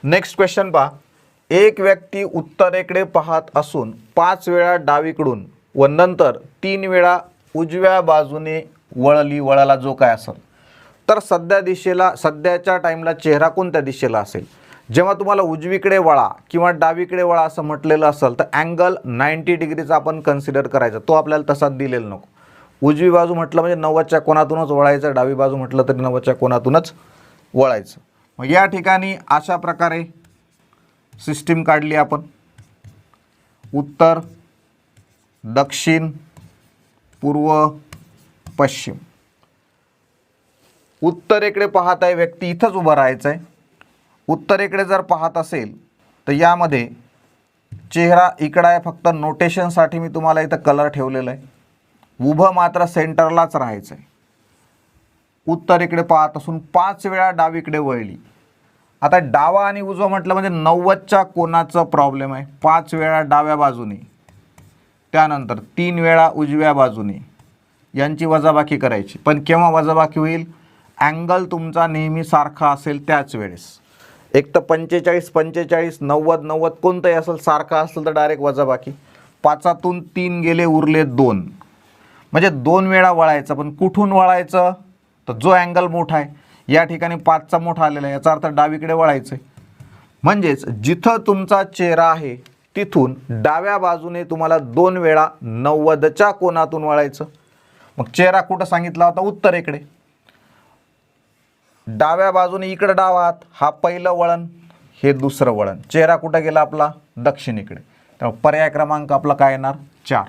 Next question पहा. एक व्यक्ती उत्तरेकडे पाहत असून 5 वेळा डावीकडून व नंतर 3 वेळा उजव्या बाजूने वळला जो काय असेल, तर सध्याच्या टाईमला चेहरा कोणत्या दिशेला असेल. जेव्हा तुम्हाला उजवीकडे वळा किंवा डावीकडे वळा असं म्हटलेलं असेल तर अँगल 90 डिग्रीचा आपण कन्सिडर करायचा. तो आपल्याला तसाच दिलेला नको. उजवी बाजू म्हटलं म्हणजे 90च्या कोनातूनच वळायचं, डावी बाजू म्हटलं तरी 90च्या कोनातूनच वळायचं. मग या ठिकाणी अशा प्रकारे सिस्टीम काढली आपण. उत्तर, दक्षिण, पूर्व, पश्चिम. उत्तरेकडे पाहत आहे व्यक्ती, इथंच उभं राहायचं आहे. उत्तरेकडे जर पाहत असेल तर यामध्ये चेहरा इकडं आहे. फक्त नोटेशनसाठी मी तुम्हाला इथं कलर ठेवलेला आहे. उभं मात्र सेंटरलाच राहायचं आहे. उत्तरेकडे पाहत असून 5 वेळा डावीकडे वळली. आता डावा आणि उजवा म्हटलं म्हणजे 90च्या कोनाचं प्रॉब्लेम आहे. 5 वेळा डाव्या बाजूने, त्यानंतर 3 वेळा उजव्या बाजूने यांची वजाबाकी करायची. पण केव्हा वजाबाकी होईल? अँगल तुमचा नेहमी सारखा असेल त्याच वेळेस. एक तर 45 45 90 90 कोणतंही असेल, सारखा असेल तर डायरेक्ट वजाबाकी. 5तून 3 गेले, उरले 2. म्हणजे 2 वेळा वळायचं. पण कुठून वळायचं? तर जो अँगल मोठा आहे, या ठिकाणी 5चा मोठा आलेला आहे, याचा अर्थ डावीकडे वळायचं आहे. म्हणजेच जिथं तुमचा चेहरा आहे तिथून डाव्या बाजूने तुम्हाला 2 वेळा 90च्या कोनातून वळायचं. मग चेहरा कुठं सांगितला होता? उत्तरेकडे. डाव्या बाजूने इकडं डावा हात, हा पहिलं वळण, हे दुसरं वळण. चेहरा कुठं गेला आपला? दक्षिणेकडे. त्यामुळे पर्याय क्रमांक आपला काय येणार? 4.